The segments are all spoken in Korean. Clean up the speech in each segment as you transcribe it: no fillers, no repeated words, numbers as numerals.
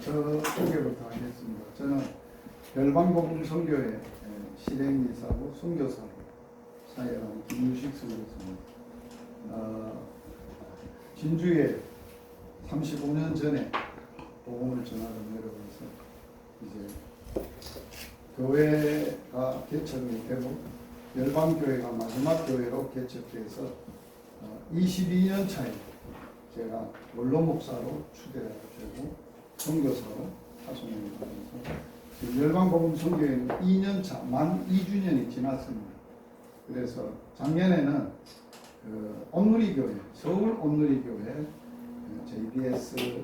저쪽에부터 하겠습니다. 저는 열방복음 선교회 실행이사고 선교사로 사역하는 김유식 선교사입니다. 진주에 35년 전에 복음을 전하러 내려가서 이제 교회가 개척이 되고 열방교회가 마지막 교회로 개척돼서 22년 차에 제가 원로 목사로 추대되고 선교사로 파송을 하면서 열방복음 선교회는 2년차 만 2주년이 지났습니다. 그래서 작년에는 온누리교회 서울 온누리교회 JBS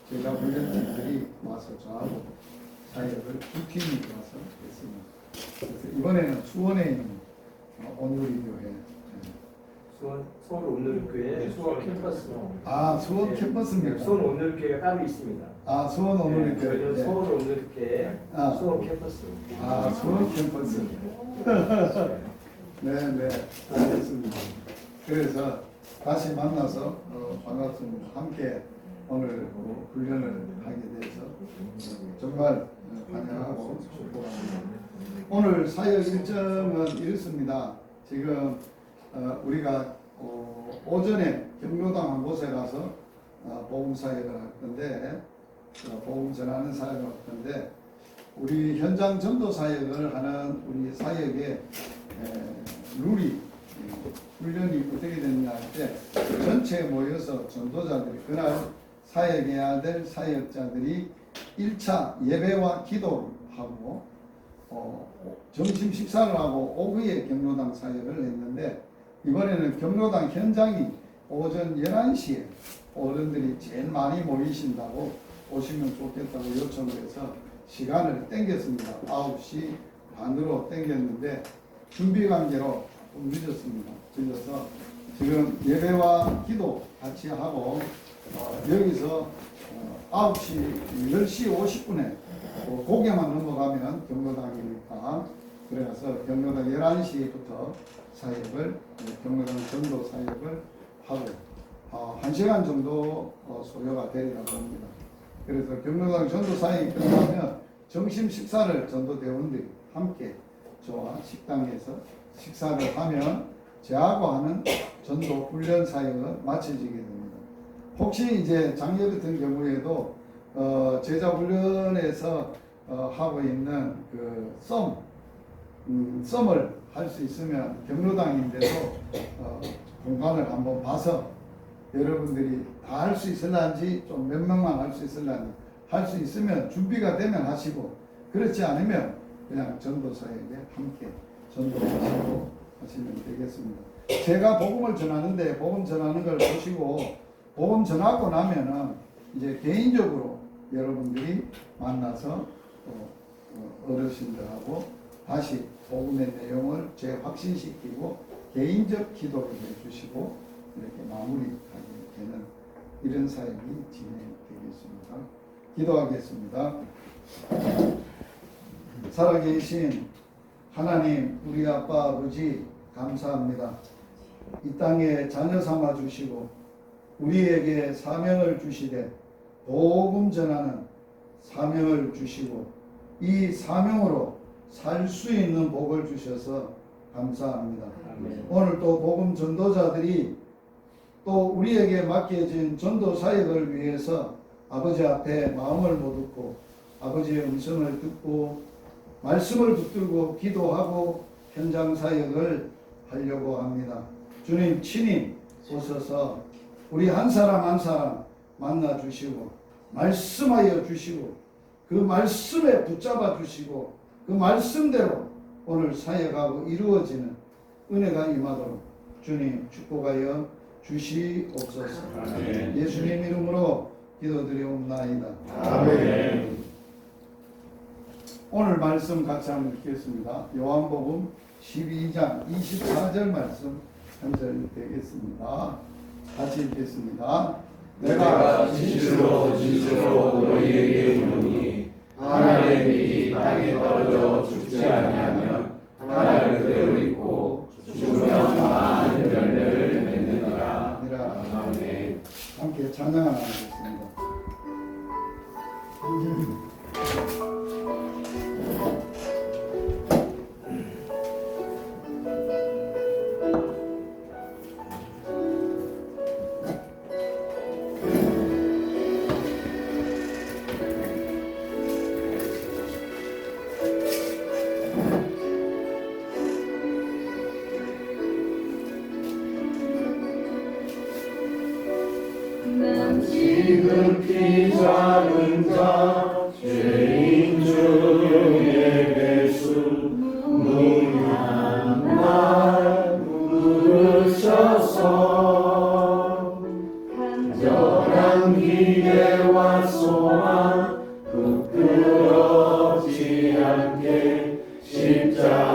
제자 훈련팀들이 와서 저하고 사역을 두 팀이 와서 했습니다. 그래서 이번에는 수원에 있는 온누리교회 수원 온누리교회 수원 캠퍼스. 수원 캠퍼스입니다. 수원 온누리교회가 따로 있습니다. 수원 온누리교회. 저희는 수원 온누리교회 수원 캠퍼스. 수원 캠퍼스. 네, 알겠습니다. 그래서 다시 만나서 반갑습니다. 함께 오늘 훈련을 하게 돼서 정말 환영하고 축복합니다. 오늘 사역 일정은 이렇습니다. 지금 우리가 오전에 경로당 한 곳에 가서 복음 사역을 할 건데 복음 전하는 사역을 할 건데 우리 현장 전도 사역을 하는 우리 사역의 룰이 훈련이 어떻게 됐냐 할 때 전체에 모여서 전도자들이 그날 사역해야 될 사역자들이 1차 예배와 기도를 하고 점심 식사를 하고 오후에 경로당 사역을 했는데 이번에는 경로당 현장이 오전 11시에 어른들이 제일 많이 모이신다고 오시면 좋겠다고 요청을 해서 시간을 땡겼습니다. 9시 반으로 땡겼는데 준비 관계로 좀 늦었습니다. 늦어서 지금 예배와 기도 같이 하고 여기서 9시 10시 50분에 고개만 넘어가면 경로당이니까 그래서 경로당 11시부터 사역을 경로당 전도 사역을 하고 1시간 정도 소요가 되리라고 합니다. 그래서 경로당 전도 사역이 끝나면 점심 식사를 전도대원들이 함께 저와 식당에서 식사를 하면 저하고 하는 전도 훈련 사역은 마쳐지게 됩니다. 혹시 이제 작년 같은 경우에도 제자 훈련에서 하고 있는 그 썸을 할 수 있으면 경로당인데도 공간을 한번 봐서 여러분들이 다 할 수 있을런지 좀 몇 명만 할 수 있을런지 할 수 있으면 준비가 되면 하시고 그렇지 않으면 그냥 전도사에게 함께 전도하시고 하시면 되겠습니다. 제가 복음을 전하는데 복음 전하는 걸 보시고 복음 전하고 나면은 이제 개인적으로 여러분들이 만나서 어르신들하고 다시 복음의 내용을 재확신시키고 개인적 기도를 해주시고 이렇게 마무리하게 되는 이런 사역이 진행되겠습니다. 기도하겠습니다. 살아계신 하나님 우리 아빠 아버지 감사합니다. 이 땅에 자녀 삼아 주시고 우리에게 사명을 주시되 복음 전하는 사명을 주시고 이 사명으로 살 수 있는 복을 주셔서 감사합니다. 아멘. 오늘 또 복음 전도자들이 또 우리에게 맡겨진 전도 사역을 위해서 아버지 앞에 마음을 못 얻고 아버지의 음성을 듣고 말씀을 붙들고 기도하고 현장 사역을 하려고 합니다. 주님 친히 오셔서 우리 한 사람 한 사람 만나 주시고 말씀하여 주시고 그 말씀에 붙잡아 주시고 그 말씀대로 오늘 사역하고 이루어지는 은혜가 임하도록 주님 축복하여 주시옵소서. 아멘. 예수님 이름으로 기도드리옵나이다. 아멘. 오늘 말씀 같이 한번 읽겠습니다. 요한복음 12장 24절 말씀 한 절 되겠습니다. 같이 읽겠습니다. 내가 진실로 진실로 너희에게 이르노니 하나의 빛이 땅에 떨어져 죽지 아니하면 하나를 그대로 있고 죽으면 많은 열매를 맺느니라. 아멘. 함께 찬양하겠습니다.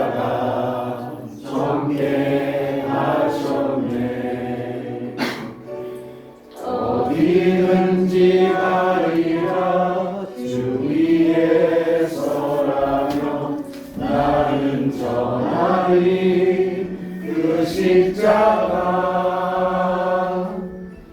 십자가 정케 하셨네. 어디든지 가리라 주 위에 서라며 나는 전하리 그 십자가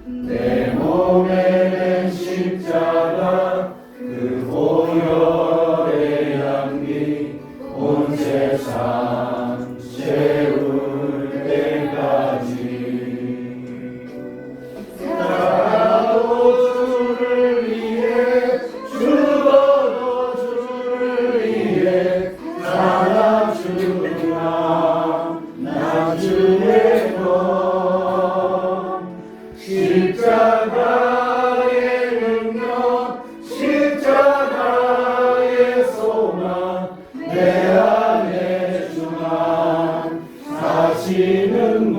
내 몸에 낸 십자가 그 보혈의 향기 온 세상 채울 때까지 살아도 주를 위해 죽어도 주를 위해 살아주나 나 주의 것 십자가의 능력 십자가의 소망 내 안에 주만 사시는 것.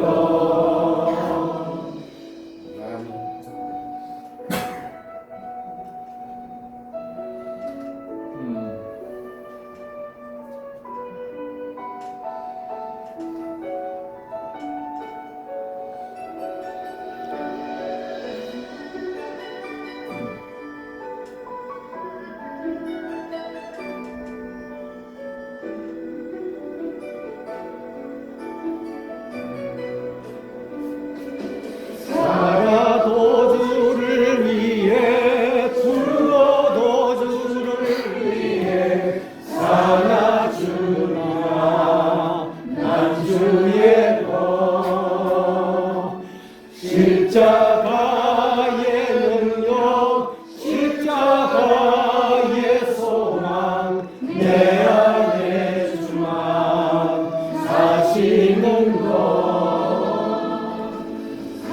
살아도 주를 위해 죽어도 주를 위해 살아주나 난 주의 것 십자가의 능력 십자가의 소망 내 안에 주만 사시는 것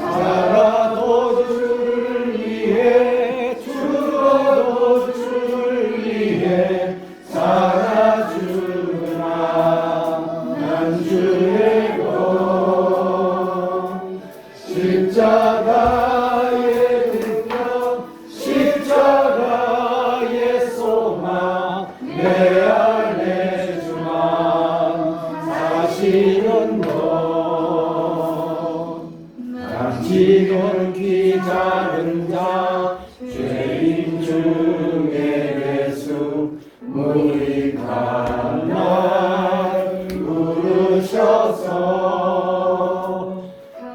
살아도 주를 위해 죽어도 주를 위해 살아주나 난 주의 것 십자가의 능력 십자가의 소망 내 안에 주만 사시는 것 지금 키 작은 자 죄인 중에 예수 무익한 부르셔서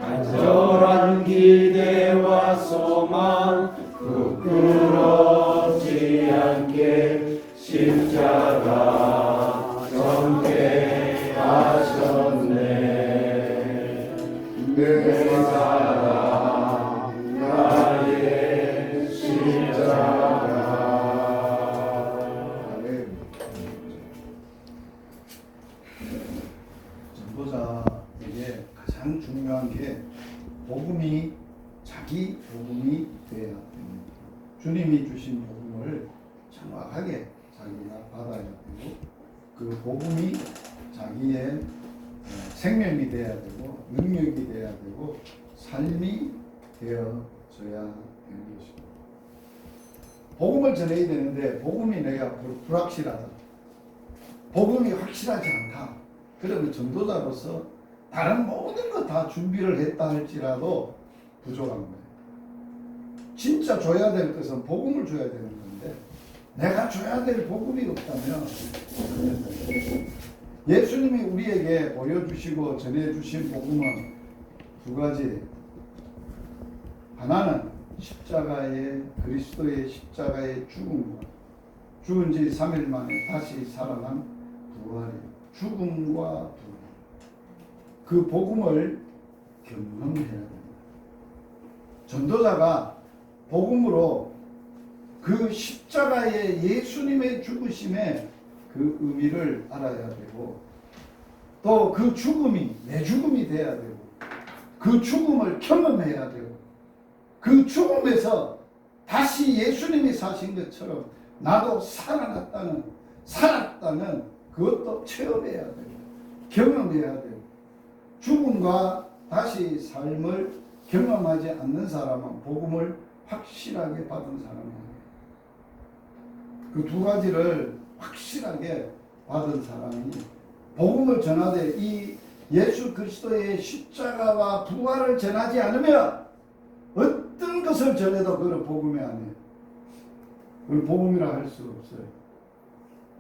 간절한 기대와 소망 부끄럽지 않게 십자가 정케 하셨네. 내 사랑 나의 십자가. 아멘. 전도자에게 가장 중요한 게 복음이 자기 복음이 되어야 됩니다. 주님이 주신 복음을 정확하게 자기가 받아야 되고 그 복음이 자기의 생명이 되어야 되고 능력이 되어야 되고 삶이 되어져야 되는 것입니다. 복음을 전해야 되는데 복음이 내가 불확실하다. 복음이 확실하지 않다. 그러면 전도자로서 다른 모든 거 다 준비를 했다 할지라도 부족한 거예요. 진짜 줘야 될 것은 복음을 줘야 되는 건데 내가 줘야 될 복음이 없다면 예수님이 우리에게 보여주시고 전해주신 복음은 두 가지. 하나는 십자가의 그리스도의 십자가의 죽음과 죽은 지 3일 만에 다시 살아난 부활이에요. 죽음과 부활. 그 복음을 경험해야 됩니다. 전도자가 복음으로 그 십자가의 예수님의 죽으심의 그 의미를 알아야 되고 또 그 죽음이 내 죽음이 돼야 되고 그 죽음을 경험해야 되고 그 죽음에서 다시 예수님이 사신 것처럼 나도 살았다는 그것도 체험해야 되고 경험해야 되고 죽음과 다시 삶을 경험하지 않는 사람은 복음을 확실하게 받은 사람이에요. 그 두 가지를 확실하게 받은 사람이 복음을 전하되 이 예수 그리스도의 십자가와 부활을 전하지 않으면 어떤 것을 전해도 그걸 복음이 아니에요. 그걸 복음이라 할 수 없어요.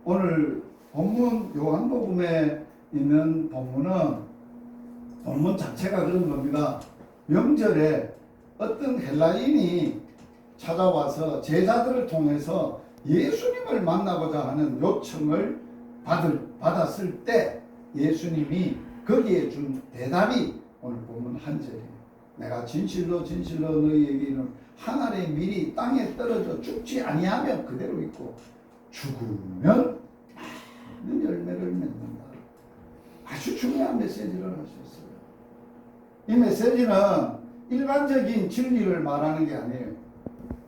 오늘 본문 요한복음에 있는 본문 자체가 그런 겁니다. 명절에 어떤 헬라인이 찾아와서 제자들을 통해서 예수님을 만나고자 하는 요청을 받았을 때 예수님이 거기에 준 대답이 오늘 보면 한 절이에요. 내가 진실로 진실로 너희에게 이르노니 한 알의 밀이 땅에 떨어져 죽지 아니하면 그대로 있고 죽으면 많은 열매를 맺는다. 아주 중요한 메시지를 하셨어요. 이 메시지는 일반적인 진리를 말하는 게 아니에요.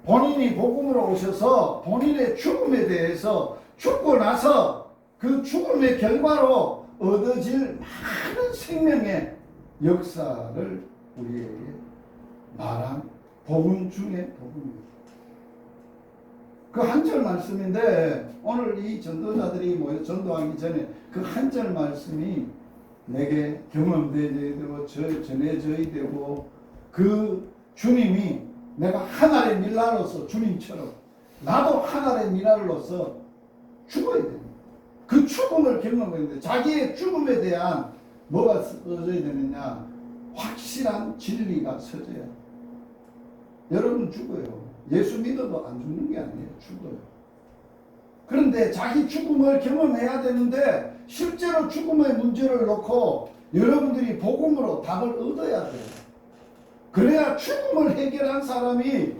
본인이 복음으로 오셔서 본인의 죽음에 대해서 죽고 나서 그 죽음의 결과로 얻어질 많은 생명의 역사를 우리에게 말한 복음 중에 복음입니다. 그 한 절 말씀인데 오늘 이 전도자들이 모여 전도하기 전에 그 한 절 말씀이 내게 경험되고 전해져야 되고 그 주님이 내가 하나의 밀라로서 주님처럼 나도 하나의 밀라로서 죽어야 됩니다. 그 죽음을 경험해야 되는데 자기의 죽음에 대한 뭐가 써져야 되느냐? 확실한 진리가 서져야 돼요. 여러분 죽어요. 예수 믿어도 안 죽는 게 아니에요. 죽어요. 그런데 자기 죽음을 경험해야 되는데 실제로 죽음의 문제를 놓고 여러분들이 복음으로 답을 얻어야 돼요. 그래야 죽음을 해결한 사람이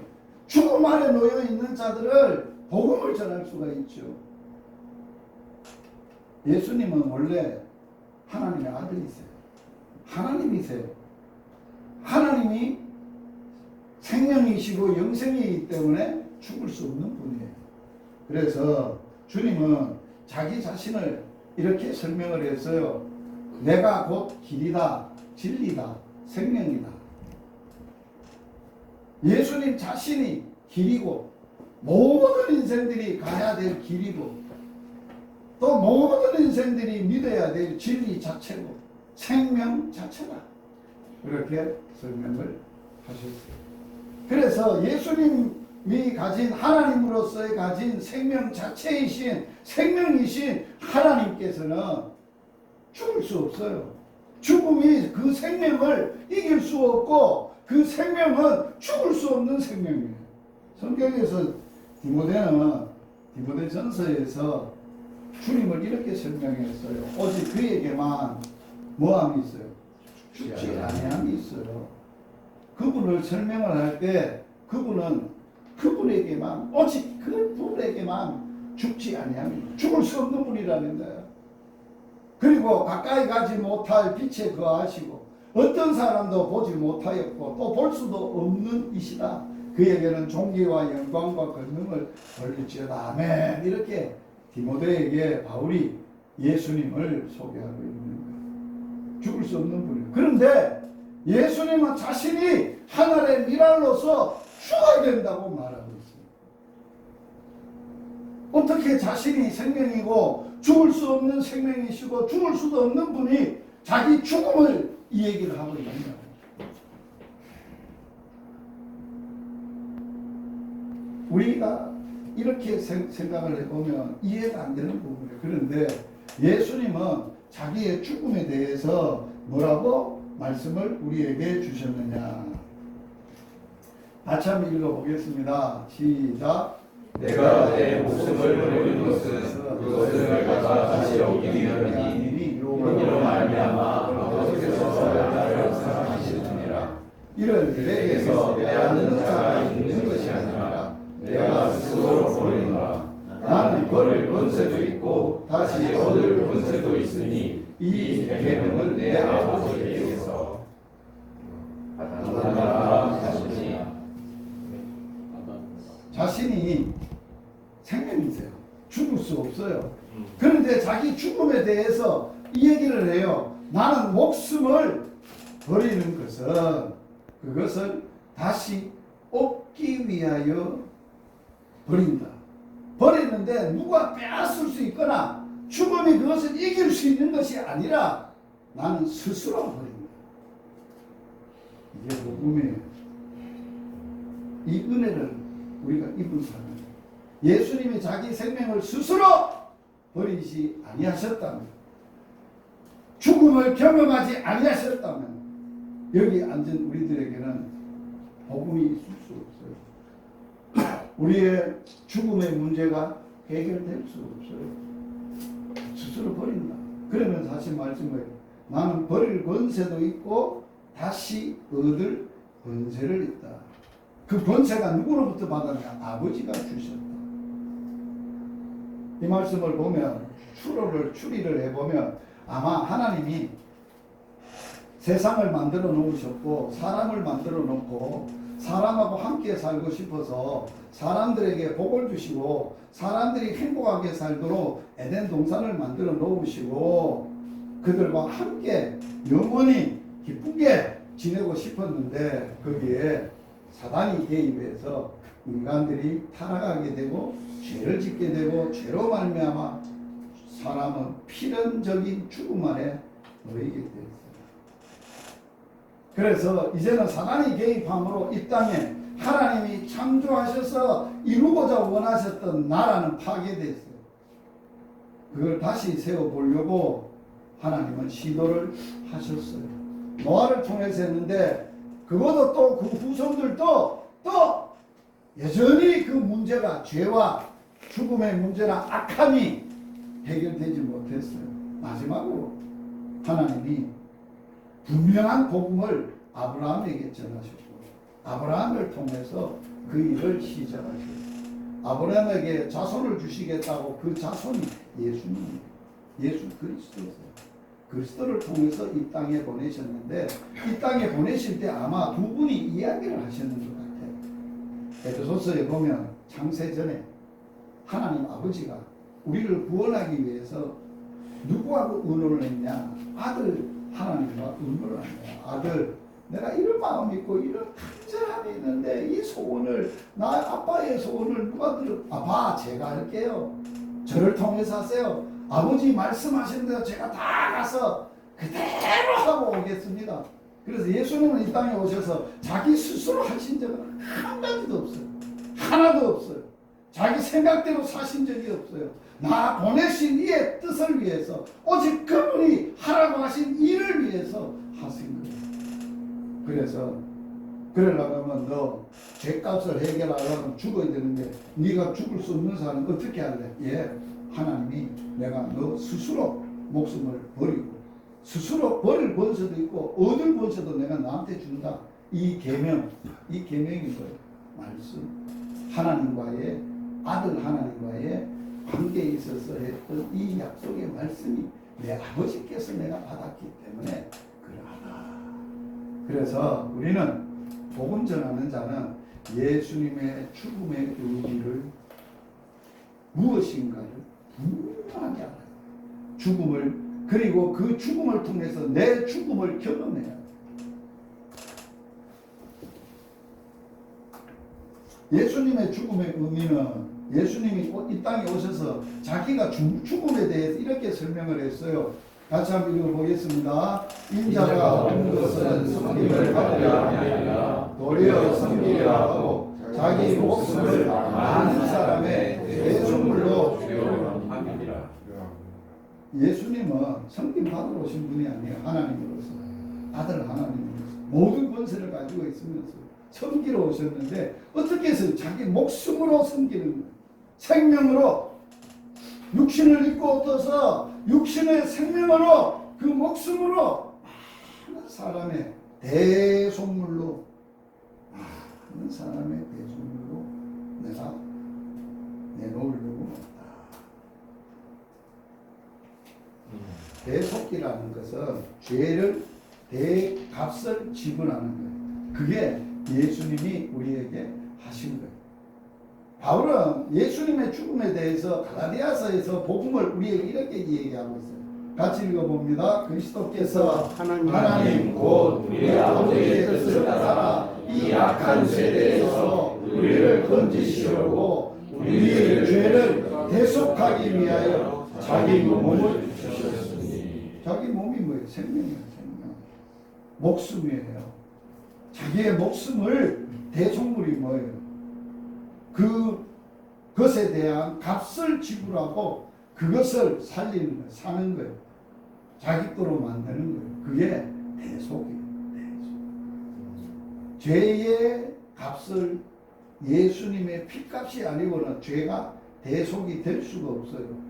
죽음 아래 놓여 있는 자들을 복음을 전할 수가 있죠. 예수님은 원래 하나님의 아들이세요. 하나님이세요. 하나님이 생명이시고 영생이기 때문에 죽을 수 없는 분이에요. 그래서 주님은 자기 자신을 이렇게 설명을 했어요. 내가 곧 길이다, 진리다, 생명이다. 예수님 자신이 길이고 모든 인생들이 가야 될 길이고 또 모든 인생들이 믿어야 될 진리 자체고 생명 자체다. 그렇게 설명을 하셨어요. 그래서 예수님이 가진 하나님으로서의 가진 생명 자체이신 생명이신 하나님께서는 죽을 수 없어요. 죽음이 그 생명을 이길 수 없고 그 생명은 죽을 수 없는 생명이에요. 성경에서 디모데전서에서 주님을 이렇게 설명했어요. 오직 그에게만 뭐함이 있어요? 죽지 아니함이 있어요. 그분을 설명을 할 때 그분은 그분에게만 오직 그분에게만 죽지 아니함이 죽을 수 없는 분이라는 거예요. 그리고 가까이 가지 못할 빛에 거하시고 어떤 사람도 보지 못하였고 또 볼 수도 없는 이시다. 그에게는 존귀와 영광과 권능을 돌릴지어다. 아멘. 이렇게 디모데에게 바울이 예수님을 소개하고 있는 거예요. 죽을 수 없는 분이에요. 그런데 예수님은 자신이 하늘의 미랄로서 죽어야 된다고 말하고 있습니다. 어떻게 자신이 생명이고 죽을 수 없는 생명이시고 죽을 수도 없는 분이 자기 죽음을 이 얘기를 하고 있느냐. 우리가 이렇게 생각을 해보면 이해가 안 되는 부분이에요. 그런데 예수님은 자기의 죽음에 대해서 뭐라고 말씀을 우리에게 주셨느냐. 다시 한번 읽어보겠습니다. 시작. 내가 내 목숨을 버리는 것은 그것을 내가 다시 얻기 위함이니 이로 말미암아 그것에서 나를 사랑하시느니라. 이를 내게서 내앗는 자가 있는 것이 아니라 내가 스스로 버리노라. 나는 버릴 권세도 있고 다시 얻을 권세도 있으니 이 계명을 내 아버지께서 받았노라 하시니. 자신이 생명이세요. 죽을 수 없어요. 그런데 자기 죽음에 대해서 이 얘기를 해요. 나는 목숨을 버리는 것은 그것을 다시 얻기 위하여 버린다. 버리는데 누가 빼앗을 수 있거나 죽음이 그것을 이길 수 있는 것이 아니라 나는 스스로 버립니다. 이게 복음이에요. 이 은혜를 우리가 입은 사람, 예수님이 자기 생명을 스스로 버리지 아니하셨다면, 죽음을 경험하지 아니하셨다면 여기 앉은 우리들에게는 복음이 있을 수 없어요. 우리의 죽음의 문제가 해결될 수 없어요. 스스로 버린다. 그러면 다시 말씀해요. 나는 버릴 권세도 있고 다시 얻을 권세를 있다. 그 권세가 누구로부터 받았냐? 아버지가 주셨다. 이 말씀을 보면 추리를 해보면 아마 하나님이 세상을 만들어 놓으셨고 사람을 만들어 놓고 사람하고 함께 살고 싶어서 사람들에게 복을 주시고 사람들이 행복하게 살도록 에덴 동산을 만들어 놓으시고 그들과 함께 영원히 기쁘게 지내고 싶었는데 거기에 사단이 개입해서 인간들이 타락하게 되고 죄를 짓게 되고 죄로 말미암아 사람은 필연적인 죽음 안에 놓이게 되었어요. 그래서 이제는 사단이 개입함으로 이 땅에 하나님이 창조하셔서 이루고자 원하셨던 나라는 파괴됐어요. 그걸 다시 세워보려고 하나님은 시도를 하셨어요. 노아를 통해서 했는데 그것도 또 그 후손들도 또 여전히 그 문제가 죄와 죽음의 문제나 악함이 해결되지 못했어요. 마지막으로 하나님이 분명한 복음을 아브라함에게 전하셨고 아브라함을 통해서 그 일을 시작하셨어요. 아브라함에게 자손을 주시겠다고 그 자손이 예수님이에요. 예수 그리스도였어요. 그리스도를 통해서 이 땅에 보내셨는데 이 땅에 보내실 때 아마 두 분이 이야기를 하셨는 것 같아요. 에베소서에 보면 창세전에 하나님 아버지가 우리를 구원하기 위해서 누구하고 의논을 했냐? 아들 하나님과 의논을 합니다. 아들, 내가 이런 마음이 있고 이런 간절함이 있는데 이 소원을 나 아빠의 소원을 누가 들어? 아빠 제가 할게요. 저를 통해서 하세요. 아버지 말씀하신 대로 제가 다 가서 그대로 하고 오겠습니다. 그래서 예수님은 이 땅에 오셔서 자기 스스로 하신 적은 한 가지도 없어요. 하나도 없어요. 자기 생각대로 사신 적이 없어요. 나 보내신 이의 뜻을 위해서 오직 그분이 하라고 하신 일을 위해서 하신 거예요. 그래서 그러려고 하면 너 죄값을 해결하려면 죽어야 되는데 네가 죽을 수 없는 사람은 어떻게 할래? 예, 하나님이 내가 너 스스로 목숨을 버리고 스스로 버릴 권세도 있고 얻을 권세도 내가 너한테 준다. 이 계명, 이 계명인 거예요. 말씀. 하나님과의 아들 하나님과의 관계에 있어서 했던 이 약속의 말씀이 내 아버지께서 내가 받았기 때문에 그러하다. 그래서 우리는 복음 전하는 자는 예수님의 죽음의 의미를 무엇인가를 분명하게 알아요. 죽음을 그리고 그 죽음을 통해서 내 죽음을 경험해야 해요. 예수님의 죽음의 의미는 예수님이 이 땅에 오셔서 자기가 죽음에 대해서 이렇게 설명을 했어요. 같이 한번 읽어보겠습니다. 인자가 온 것은 섬김을 받으려 아니라 도리어 섬기려 하고 자기 목숨을 많은 사람의 대속물로 주려 함이니라. 예수님은 섬김 받으러 오신 분이 아니에요. 하나님으로서 아들 하나님으로서 모든 권세를 가지고 있으면서 섬기러 오셨는데 어떻게 해서 자기 목숨으로 섬기는 거예요. 생명으로 육신을 입고 얻어서 육신의 생명으로 그 목숨으로 많은 사람의 대속물로 많은 사람의 대속물로 내가 내놓으려고 했다. 대속기라는 것은 죄를 대값을 지불하는 거예요. 그게 예수님이 우리에게 하신 거예요. 바울은 예수님의 죽음에 대해서 갈라디아서에서 복음을 우리에게 이렇게 얘기하고 있어요. 같이 읽어봅니다. 그리스도께서 하나님 곧 우리 아버지의 뜻을 따라 이 악한 세대에서 우리를 건지시려고 우리의 죄를 대속하기 위하여 자기 몸을 주셨으니. 자기 몸이 뭐예요? 생명이에요. 생명. 목숨이에요. 자기의 목숨을 대속물이 뭐예요? 그것에 대한 값을 지불하고 그것을 살리는 거예요. 사는 거예요. 자기 거로 만드는 거예요. 그게 대속이에요. 대속. 죄의 값을 예수님의 피값이 아니고는 죄가 대속이 될 수가 없어요.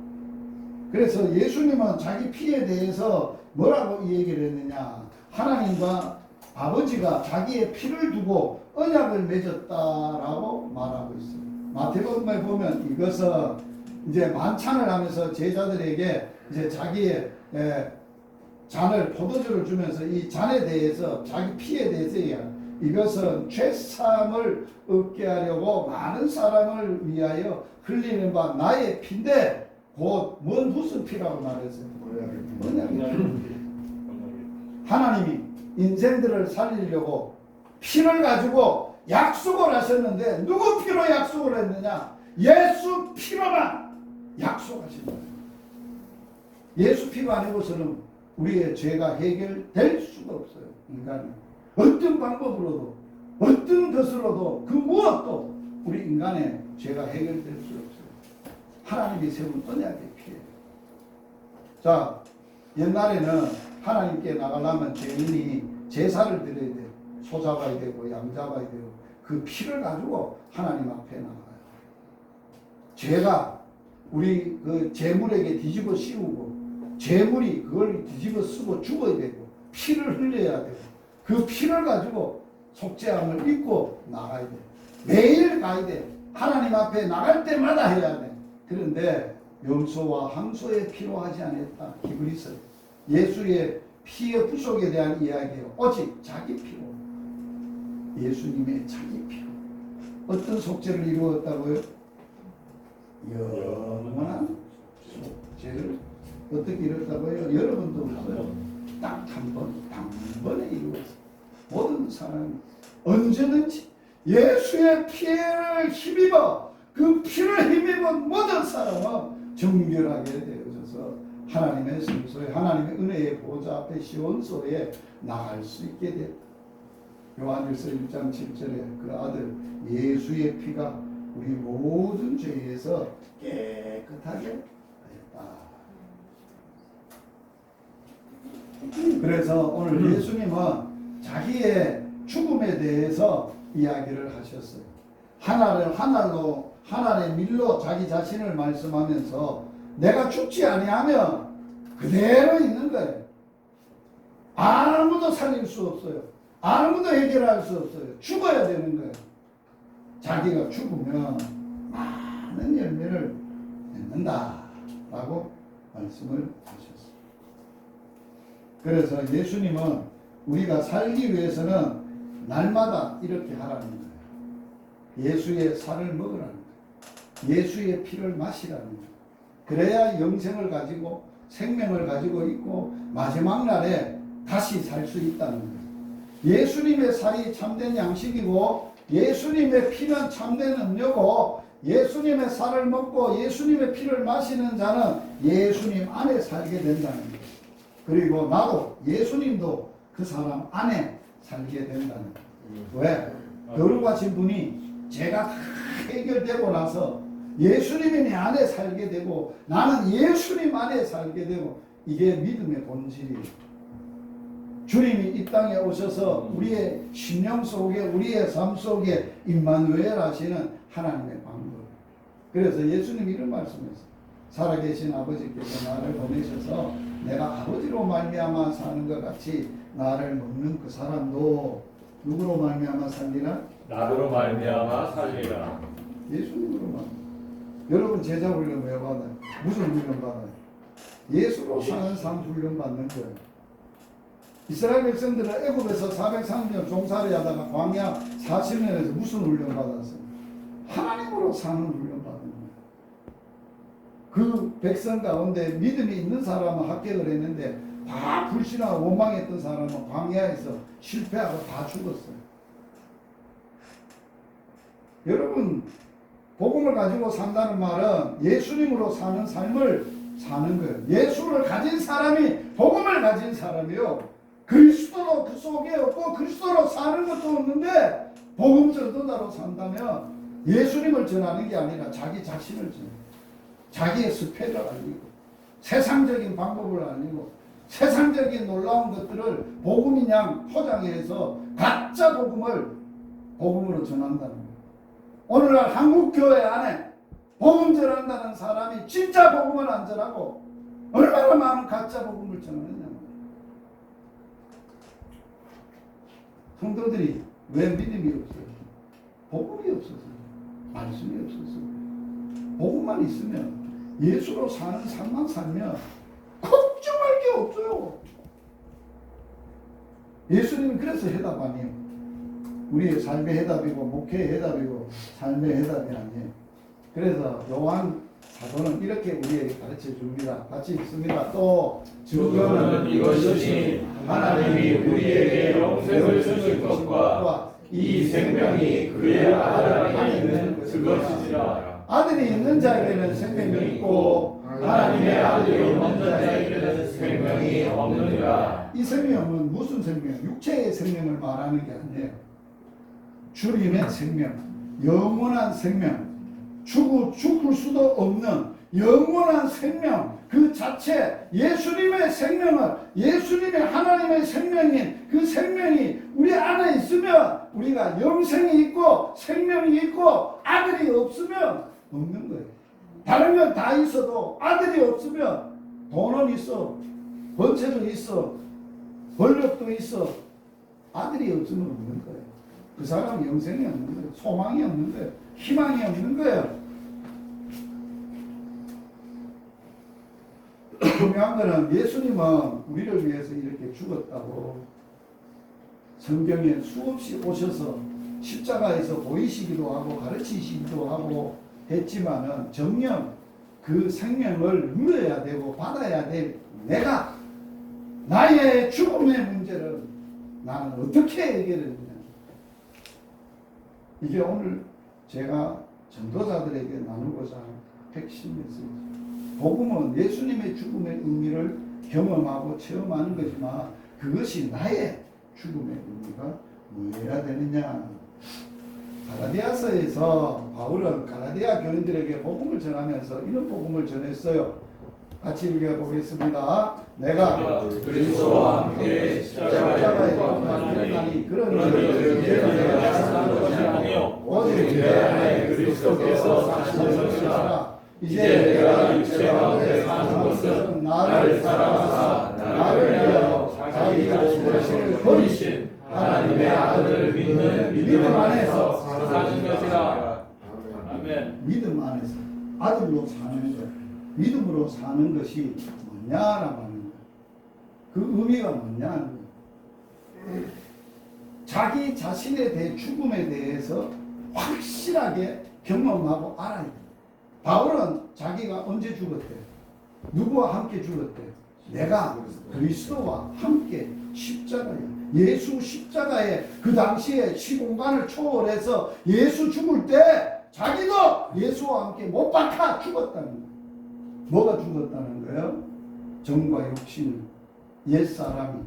그래서 예수님은 자기 피에 대해서 뭐라고 이 얘기를 했느냐? 하나님과 아버지가 자기의 피를 두고 언약을 맺었다라고 말하고 있어요. 마태복음에 보면 이것은 이제 만찬을 하면서 제자들에게 이제 자기의 잔을 포도주를 주면서 이 잔에 대해서 자기 피에 대해서 얘기합니다. 이것은 죄사함을 얻게 하려고 많은 사람을 위하여 흘리는 바 나의 피인데 곧 무슨 피라고 말했어요? 언약의 피. 하나님이 인생들을 살리려고 피를 가지고 약속을 하셨는데 누구 피로 약속을 했느냐? 예수 피로만 약속하신 거예요. 예수 피가 아니고서는 우리의 죄가 해결될 수가 없어요. 인간이 어떤 방법으로도 어떤 것으로도 그 무엇도 우리 인간의 죄가 해결될 수 없어요. 하나님이 세운 언약의 피예요. 자, 옛날에는 하나님께 나가려면 죄인이 제사를 드려야 돼요. 소 잡아야 되고 양 잡아야 되고 그 피를 가지고 하나님 앞에 나가요. 죄가 우리 그 재물에게 뒤집어 씌우고 재물이 그걸 뒤집어 쓰고 죽어야 되고 피를 흘려야 되고 그 피를 가지고 속죄함을 입고 나가야 돼. 매일 가야 돼. 하나님 앞에 나갈 때마다 해야 돼. 그런데 염소와 항소의 피로 하지 않았다. 히브리서 예수의 피의 부속에 대한 이야기예요. 오직 자기 피로, 예수님의 자기 피로 어떤 속죄를 이루었다고요? 영원한 속죄를 어떻게 이뤘다고요? 여러분도 없어요. 딱 한 번, 단번에 이루었어요. 모든 사람이 언제든지 예수의 피를 힘입어 그 피를 힘입은 모든 사람은 정결하게 되어져서 하나님의 성소에 하나님의 은혜의 보좌 앞에 시온소에 나갈 수 있게 됐다. 요한일서 1장 7절에 그 아들 예수의 피가 우리 모든 죄에서 깨끗하게 하였다. 그래서 오늘 예수님은 자기의 죽음에 대해서 이야기를 하셨어요. 하늘의 밀로 자기 자신을 말씀하면서 내가 죽지 아니하면 그대로 있는 거예요. 아무도 살릴 수 없어요. 아무도 해결할 수 없어요. 죽어야 되는 거예요. 자기가 죽으면 많은 열매를 맺는다라고 말씀을 하셨어요. 그래서 예수님은 우리가 살기 위해서는 날마다 이렇게 하라는 거예요. 예수의 살을 먹으라는 거예요. 예수의 피를 마시라는 거예요. 그래야 영생을 가지고 생명을 가지고 있고 마지막 날에 다시 살 수 있다는 거예요. 예수님의 살이 참된 양식이고 예수님의 피는 참된 음료고 예수님의 살을 먹고 예수님의 피를 마시는 자는 예수님 안에 살게 된다는 거예요. 그리고 나도 예수님도 그 사람 안에 살게 된다는 거예요. 왜? 여러분 진 분이 죄가 다 해결되고 나서 예수님이 내 안에 살게 되고 나는 예수님 안에 살게 되고 이게 믿음의 본질이에요. 주님이 이 땅에 오셔서 우리의 심령 속에 우리의 삶 속에 임마누엘 하시는 하나님의 방법. 그래서 예수님이 이런 말씀했어요. 살아계신 아버지께서 나를 보내셔서 내가 아버지로 말미암아 사는 것 같이 나를 먹는 그 사람도 누구로 말미암아 살리라? 나로 말미암아 살리라. 예수님으로 말미암아. 여러분 제자 훈련 왜 받아요? 무슨 훈련 받아요? 예수로 사는 삶 훈련 받는 거예요. 이스라엘 백성들은 애굽에서 430년 종살이 하다가 광야 40년에서 무슨 훈련 받았어요? 하나님으로 사는 훈련 받은 거예요. 그 백성 가운데 믿음이 있는 사람은 합격을 했는데 다 불신하고 원망했던 사람은 광야에서 실패하고 다 죽었어요. 여러분 복음을 가지고 산다는 말은 예수님으로 사는 삶을 사는 거예요. 예수를 가진 사람이, 복음을 가진 사람이요, 그리스도로 그 속에 없고 그리스도로 사는 것도 없는데 복음 전도자로 산다면 예수님을 전하는 게 아니라 자기 자신을 전해, 자기의 스펙을 알리고 세상적인 방법을 알리고 세상적인 놀라운 것들을 복음인 양 포장해서 가짜 복음을 복음으로 전한다는 거예요. 오늘날 한국 교회 안에 복음 전한다는 사람이 진짜 복음을 안 전하고 얼마나 많은 가짜 복음을 전하느냐. 성도들이 왜 믿음이 없어요? 복음이 없어서, 말씀이 없어서. 복음만 있으면, 예수로 사는 삶만 살면 걱정할 게 없어요. 예수님은 그래서 해답 아니에요. 우리의 삶의 해답이고 목회의 해답이고 삶의 해답이 아니에요. 그래서 요한 사도는 이렇게 우리에게 가르쳐 줍니다. 같이 읽습니다. 또 증거는 이것이니 하나님이 우리에게 영생을 주신 것과 이 생명이 그의 아들 안에 있는 그것이지라. 아들이 있는 자에게는 생명이 있고 하나님의 아들이 없는 자에게는 생명이 없느니라. 이 생명은 무슨 생명? 육체의 생명을 말하는 게 아니에요. 주님의 생명, 영원한 생명, 죽을 수도 없는 영원한 생명, 그 자체 예수님의 생명을, 예수님의 하나님의 생명인 그 생명이 우리 안에 있으면 우리가 영생이 있고 생명이 있고, 아들이 없으면 없는 거예요. 다른 건 다 있어도 아들이 없으면 돈은 있어, 번체도 있어, 권력도 있어, 아들이 없으면 없는 거예요. 그 사람은 영생이 없는 거예요. 소망이 없는 거예요. 희망이 없는 거예요. 중요한 거는 예수님은 우리를 위해서 이렇게 죽었다고 성경에 수없이 오셔서 십자가에서 보이시기도 하고 가르치시기도 하고 했지만은 정녕 그 생명을 누려야 되고 받아야 될 내가, 나의 죽음의 문제를 나는 어떻게 해결했느냐. 이게 오늘 제가 전도자들에게 나누고자 하는 핵심 메시지. 복음은 예수님의 죽음의 의미를 경험하고 체험하는 거지만 그것이 나의 죽음의 의미가 뭐여야 되느냐. 갈라디아서에서 바울은 갈라디아 교인들에게 복음을 전하면서 이런 복음을 전했어요. 같이 읽어보겠습니다. 내가 그리스도와 함께 십자가에 달리니 그러니 이제는 내가 사는 것이 아니요 오직 내 안에 그리스도께서 사시는 것이라. 이제 내가 육체 가운데 사는 것은 나를 사랑하사 나를 위하여 자기 자신을 버리신 하나님의 아들을 믿는 믿음 안에서 사는 것이라. 아멘. 믿음 안에서 아들로 사는 것, 믿음으로 사는 것이 뭐냐라고 하는 거예요. 그 의미가 뭐냐는 거예요. 자기 자신에 대해 죽음에 대해서 확실하게 경험하고 알아야 돼요. 바울은 자기가 언제 죽었대요? 누구와 함께 죽었대요? 내가 그리스도와 함께 십자가에, 예수 십자가에 그 당시에 시공간을 초월해서 예수 죽을 때 자기도 예수와 함께 못 박아 죽었다는 거예요. 뭐가 죽었다는 거예요? 정과 욕심, 옛사람이.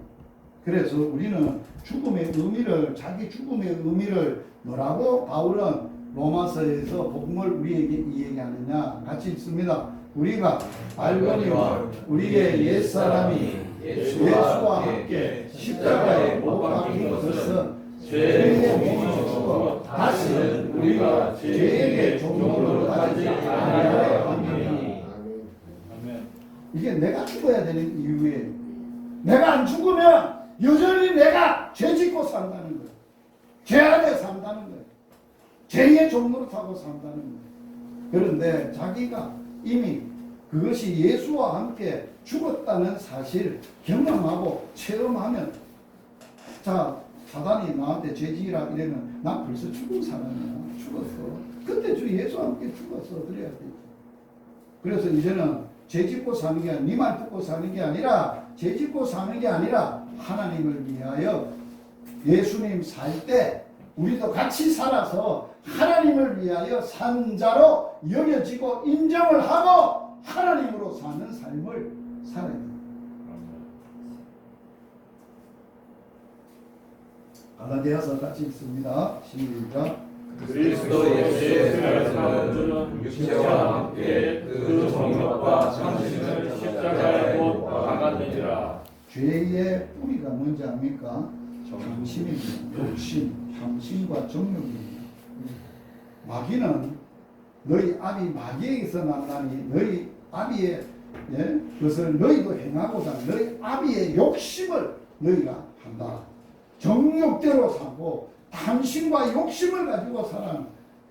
그래서 우리는 죽음의 의미를, 자기 죽음의 의미를 뭐라고 바울은 로마서에서 복음을 우리에게 이야기하느냐. 같이 읽습니다. 우리가 알거니와 우리의 옛사람이 예수와 함께 십자가에 못 박힌 것은 죄의 몸으로 죽어 다시는 우리가 죄에게 종로를 가지 아니하여 함이니. 이게 내가 죽어야 되는 이유예요. 내가 안 죽으면 여전히 내가 죄 짓고 산다는 거예요. 죄 안에 산다는 거예요. 죄의 종로를 타고 산다는 거예요. 그런데 자기가 이미 그것이 예수와 함께 죽었다는 사실 경험하고 체험하면, 자, 사단이 나한테 죄지으라 이러면 난 벌써 죽은 사람이야. 죽었어. 그때 주 예수와 함께 죽었어. 그래야 돼. 그래서 이제는 죄 짓고 사는 게 아니라, 네 말 듣고 사는 게 아니라, 죄 짓고 사는 게 아니라 하나님을 위하여 예수님 살 때 우리도 같이 살아서 하나님을 위하여 산 자로 여겨지고 인정을 하고 하나님으로 사는 삶을 살아야 됩니다. 갈라디아서 같이 읽습니다. 시작. 그리스도 예수의 살아서는 육체와 함께 그 정욕과 참신을 십자가에 못 박았느니라. 죄의 뿌리가 뭔지 압니까? 탐심입니다. 욕심, 탐심과 정욕입니다. 마귀는 너희 아비 마귀에게서 났나니 너희 아비의 그것을 너희도 행하고자 너희 아비의 욕심을 너희가 한다. 정욕대로 살고 탐심과 욕심을 가지고 살아는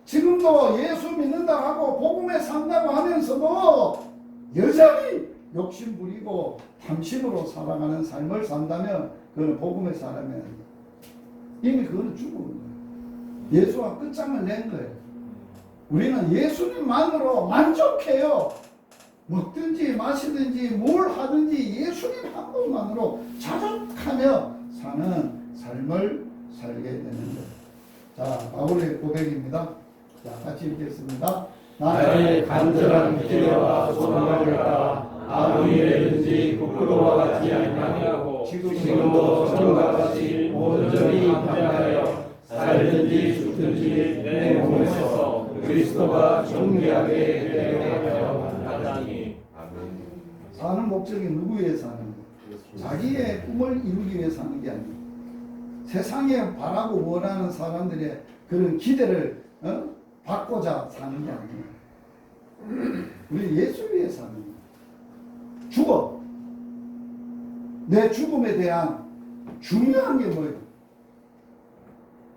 지금도 예수 믿는다고 하고 복음에 산다고 하면서도 여전히 욕심 부리고 탐심으로 살아가는 삶을 산다면 그건 복음의 사람이 아닙니다. 이미 그거는 죽은 거예요. 예수가 끝장을 낸 거예요. 우리는 예수님만으로 만족해요. 먹든지 마시든지 뭘 하든지 예수님 한 분만으로 자족하며 사는 삶을 살게 되는 거예요. 자, 바울의 고백입니다. 자, 같이 읽겠습니다. 나의 간절한 기대와 소망을 따라 아무 일에든지 부끄러워하지 아니하고 지금도 처음과 같이 온전히 감사하여 살든지 죽든지 내 몸에서 그리스도가 존귀하게 되려 하나니. 사는 목적이 누구 위해 사는 거예요? 자기의 꿈을 이루기 위해 사는 게 아니에요. 세상에 바라고 원하는 사람들의 그런 기대를 받고자 사는 게 아니에요. 우리 예수 위해 사는 거예요. 죽어. 내 죽음에 대한 중요한 게 뭐예요?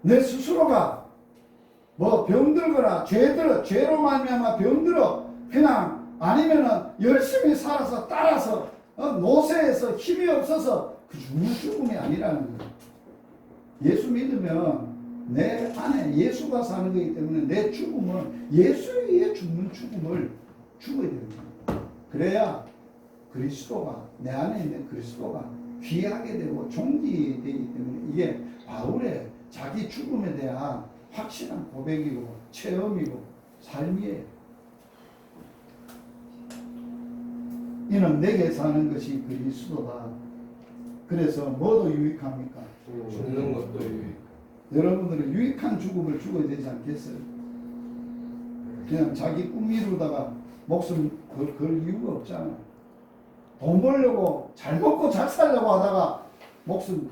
내 스스로가 뭐 병들거나 죄로 말미암아 병들어 그냥 아니면은 열심히 살아서 따라서 노쇠해서 힘이 없어서 그 죽음이 아니라는 거예요. 예수 믿으면 내 안에 예수가 사는 거기 때문에 내 죽음은 예수 위에 죽는 죽음을 죽어야 됩니다. 그래야 그리스도가 내 안에 있는 그리스도가 귀하게 되고 존귀되기 때문에 이게 바울의 자기 죽음에 대한 확실한 고백이고 체험이고 삶이에요. 이는 내게 사는 것이 그리스도다. 그래서 뭐도 유익합니까? 죽는 것도 유익. 여러분들은 유익한 죽음을 죽어야 되지 않겠어요? 그냥 자기 꿈 이루다가 목숨 걸 이유가 없잖아요. 돈 벌려고 잘 먹고 잘 살려고 하다가 목숨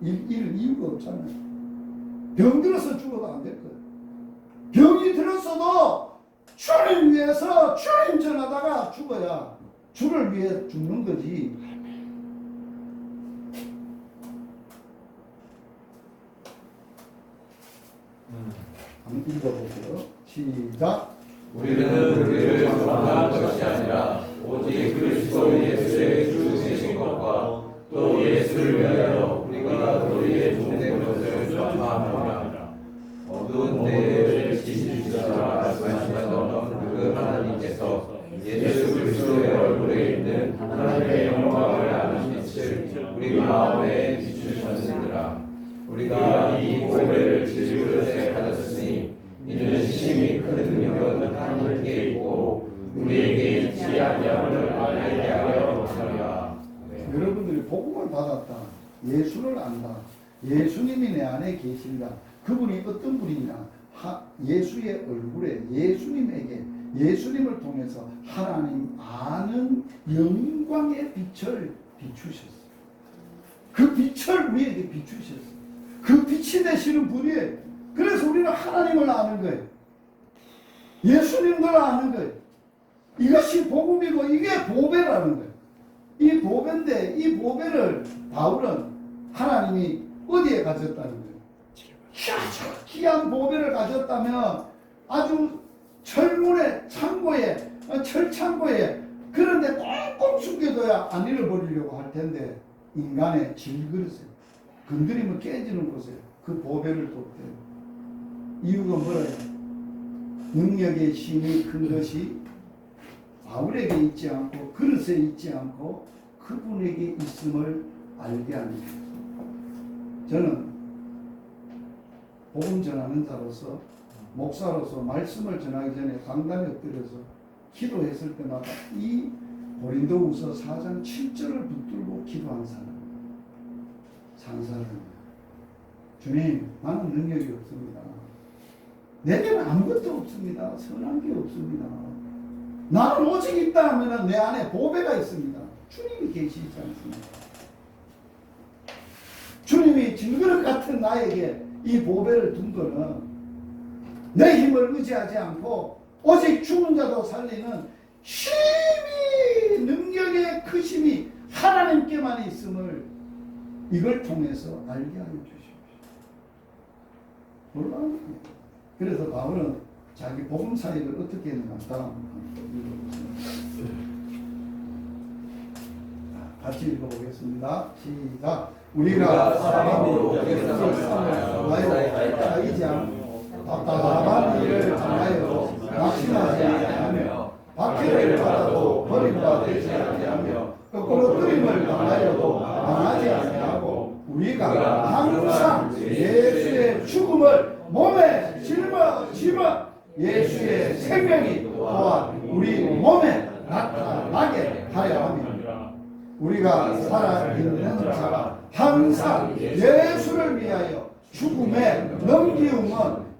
잃을 이유가 없잖아요. 병 들어서 죽어도 안 될 거예요. 병이 들었어도 주님 위해서 주님 전하다가 죽어야 주를 위해 죽는 거지. 한번 읽어보세요. 시작. 우리는 우리를 전한 것이 아니라 오직 그리스도 예수의 주 되신 것과 또 예수를 위하여 우리가 너희의 종된 것을 전파하노라. 어두운 때에 지시주시자 말씀하셨던 그 하나님께서 예수 그리스도의 얼굴에 있는 하나님의 영광을 아는 빛을 우리 마음에 비추셨느니라. 우리가 이 고백을 질그릇에 가졌으니 이는 심히 큰 능력은 하나님께 있고 우리에게 있지 아니함을 알게 하려 하노라. 여러분들이 복음을 받았다. 예수를 안다. 예수님이 내 안에 계신다. 그분이 어떤 분이냐? 예수의 얼굴에 예수님에게 예수님을 통해서 하나님 아는 영광의 빛을 비추셨어요. 그 빛을 우리에게 비추셨어요. 그 빛이 되시는 분이에요. 그래서 우리는 하나님을 아는 거예요. 예수님을 아는 거예요. 이것이 복음이고 이게 보배라는 거예요. 이 보배인데 이 보배를 바울은 하나님이 어디에 가졌다는 거예요? 아주 귀한 보배를 가졌다면 아주 철문에 창고에 철창고에 그런데 꽁꽁 숨겨둬야 안 잃어버리려고 할 텐데 인간의 질그릇에 건드리면 깨지는 곳에 그 보배를 뒀대요. 이유가 뭐예요? 능력의 힘이 큰 것이 바울에게 있지 않고 그릇에 있지 않고 그분에게 있음을 알게 하는 거예요. 저는 복음 전하는 자로서 목사로서 말씀을 전하기 전에 강단에 엎드려서 기도했을 때마다 이 고린도후서 4장 7절을 붙들고 기도한 사람. 주님, 나는 능력이 없습니다. 내게는 아무것도 없습니다. 선한 게 없습니다. 나는 오직 있다 하면 내 안에 보배가 있습니다. 주님이 계시지 않습니다. 주님이 질그릇 같은 나에게 이 보배를 둔 거는 내 힘을 의지하지 않고 오직 죽은 자도 살리는 힘이, 능력의 크심이 하나님께만 있음을 이걸 통해서 알게 하여 주십시오. 놀라운 거예요. 그래서 바울은 자기 복음 사역을 어떻게 했는가 다음 같이 읽어보겠습니다. 시작. 우리가 사람으로 자기지 않고 답답한 일을 당하여 낙심하지 아니하며 박해를 받아도 버림받지 아니하며 거꾸로 뜨림을 당하여도 당하지 아니하고 우리가 항상 예수의 죽음을 몸에 짊어 예수의 생명이 또한 우리 몸에 나타나게 하려 합니다. 우리가 살아있는 자가 항상 예수를 위하여 죽음에 넘기움은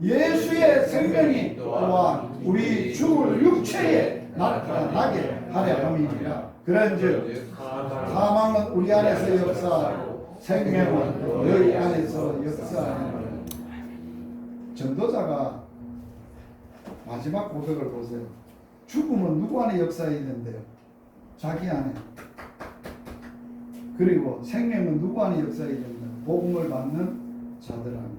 예수의 생명이 또한 우리 죽을 육체에 나타나게 하려 함이니라. 그런즉 사망은 우리 안에서 역사하고 생명은 너희 안에서 역사하느니라. 전도자가 마지막 고백을 보세요. 죽음은 누구 안에 역사했는데요? 자기 안에. 그리고 생명은 누구 안에 역사했는데? 복음을 받는 자들 안에.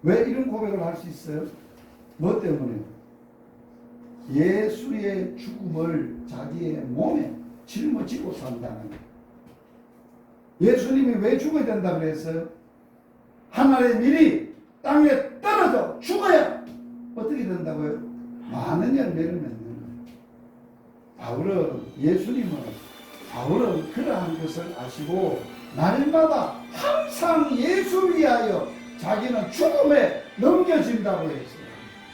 왜 이런 고백을 할 수 있어요? 뭐 때문에? 예수의 죽음을 자기의 몸에 짊어지고 산다는 거예요. 예수님이 왜 죽어야 된다고 그랬어요? 하늘의 밀이 땅에 떨어져 죽어야 어떻게 된다고요? 많은 열매를 맺는 거예요. 바울은 그러한 것을 아시고 날마다 항상 예수 위하여 자기는 죽음에 넘겨진다고 했어요.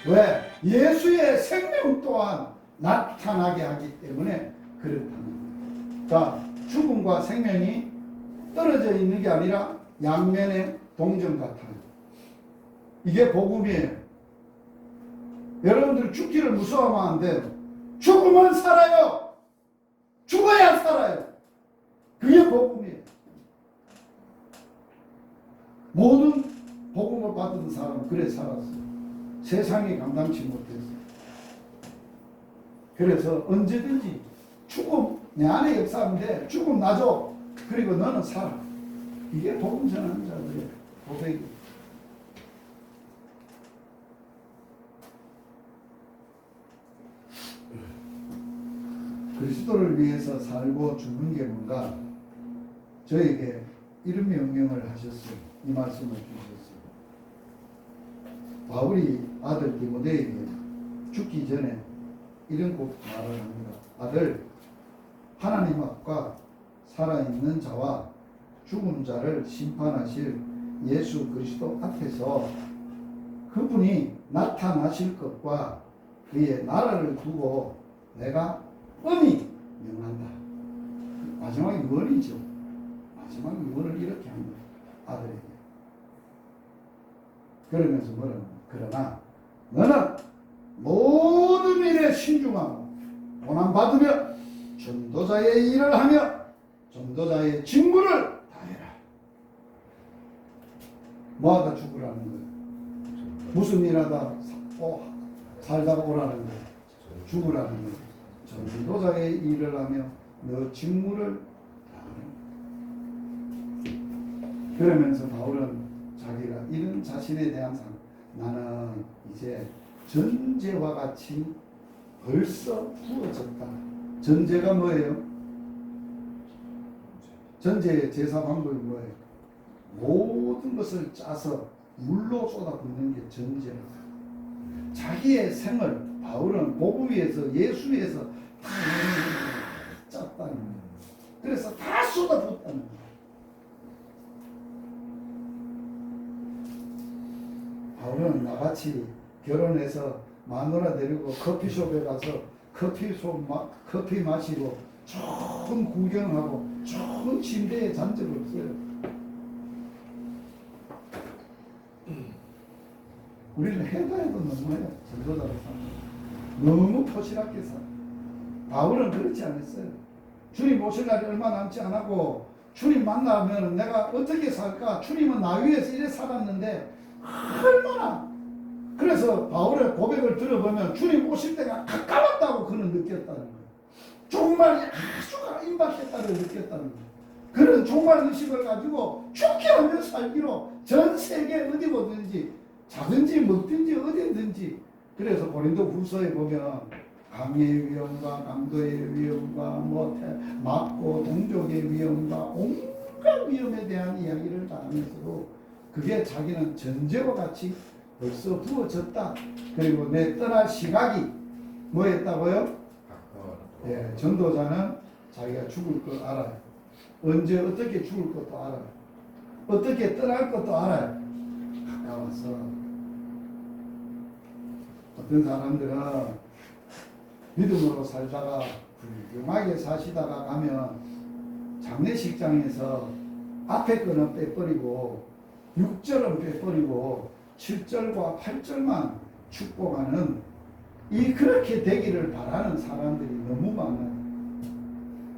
왜? 예수의 생명 또한 나타나게 하기 때문에 그렇다는 거예요. 자, 죽음과 생명이 떨어져 있는 게 아니라 양면의 동전 같아요. 이게 복음이에요. 여러분들 죽기를 무서워하면 안 돼요. 죽으면 살아요. 죽어야 살아요. 그게 복음이에요. 모든 복음을 받은 사람은 그래 살았어요. 세상이 감당치 못했어요. 그래서 언제든지 죽음 내 안에 역사인데 죽음 놔줘. 그리고 너는 살아. 이게 복음 전하는 자들의 고백이에요. 그리스도를 위해서 살고 죽는 게 뭔가? 저에게 이런 명령을 하셨어요. 이 말씀을 주셨어요. 바울이 아들 디모데에게 죽기 전에 이런 꼭 말을 합니다. 아들, 하나님 앞과 살아있는 자와 죽은 자를 심판하실 예수 그리스도 앞에서 그분이 나타나실 것과 그의 나라를 두고 내가 뻔히 명한다. 마지막 유언이죠. 마지막 유언을 이렇게 합니다. 아들에게. 그러면서 뭐라고? 그러나 너는 모든 일에 신중하고 고난받으며 전도자의 일을 하며 전도자의 직무를 다해라. 뭐하다 죽으라는 거예요? 무슨 일하다 살다가 오라는 거예요? 죽으라는 거예요? 전도자의 일을 하며 너 직무를 다하라. 그러면서 바울은 자기가 이런 자신에 대한 나는 이제 전제와 같이 벌써 부어졌다. 전제가 뭐예요? 전제의 제사 방법이 뭐예요? 모든 것을 짜서 물로 쏟아붓는 게 전제라고. 자기의 생을 바울은 복음 위에서 예수 위에서 다 짰다는 거예요. 그래서 다 쏟아붓다는 거예요. 바울은 나같이 결혼해서 마누라 데리고 커피숍에 가서 커피 마시고 좋은 구경하고 좋은 침대에 잔 적 없어요. 우리는 해도 너무해요. 전도자로 사는 너무 포시락게 살아. 바울은 그렇지 않았어요. 주님 오실 날이 얼마 남지 않았고 주님 만나면 내가 어떻게 살까? 주님은 나 위해서 이래 살았는데 얼마나. 그래서 바울의 고백을 들어보면 주님 오실 때가 가까웠다고 그는 느꼈다는 거예요. 종말이 아주 임박했다고 느꼈다는 거예요. 그런 종말 의식을 가지고 죽게 하며 살기로 전 세계 어디 보든지 자든지 먹든지 어디든지. 그래서 고린도 후서에 보면 강의 위험과 강도의 위험과 맞고 동족의 위험과 온갖 위험에 대한 이야기를 다 하면서도 그게 자기는 전제와 같이 벌써 부어졌다. 그리고 내 떠날 시각이 뭐였다고요? 예, 전도자는 자기가 죽을 걸 알아요. 언제 어떻게 죽을 것도 알아요. 어떻게 떠날 것도 알아요. 가까워서 어떤 사람들은 믿음으로 살다가 훌륭하게 사시다가 가면 장례식장에서 앞에 거는 빼버리고 6절은 빼버리고 7절과 8절만 축복하는 이 그렇게 되기를 바라는 사람들이 너무 많아요.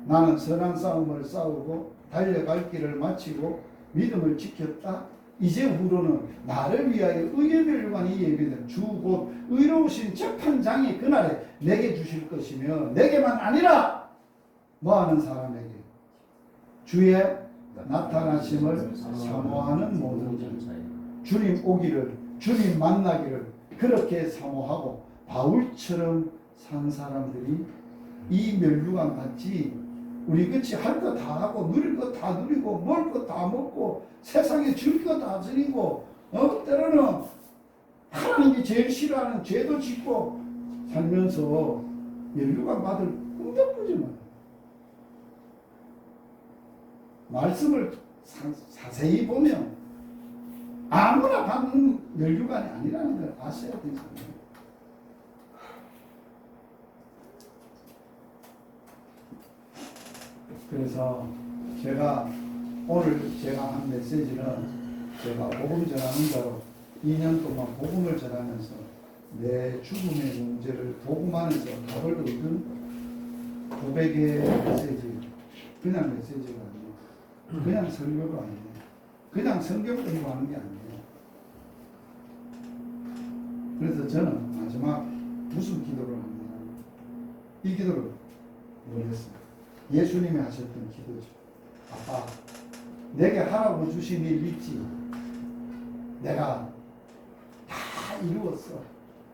나는 선한 싸움을 싸우고 달려갈 길을 마치고 믿음을 지켰다. 이제 후로는 나를 위하여 의의 멸관이 예비된 주 곧 의로우신 재판장이 그날에 내게 주실 것이며 내게만 아니라 뭐하는 사람에게 주의 나타나심을 사모하는 모든 자 주님 오기를 주님 만나기를 그렇게 사모하고 바울처럼 산 사람들이 이 멸류관 같이 우리 같이 할 거 다 하고 누릴 거 다 누리고 먹을 거 다 먹고 세상에 줄 거 다 드리고 때로는 하나님이 제일 싫어하는 죄도 짓고 살면서 멸류관 받을 꿈도 꾸지 마요. 말씀을 자세히 보면 아무나 받는 멸류관이 아니라는 걸 아셔야 되잖아요. 그래서 제가 오늘 제가 한 메시지는 제가 복음 전하는 자로 2년 동안 복음을 전하면서 내 죽음의 문제를 복음하면서 답을 얻은 고백의 메시지, 그냥 메시지가 아니에요. 그냥 설교가 아니에요. 그냥 성경 공부하는 게 아니에요. 그래서 저는 마지막 무슨 기도를 합니다. 이 기도를 원했어요. 예수님이 하셨던 기도죠. 아빠, 내게 하라고 주신 일 있지. 내가 다 이루었어.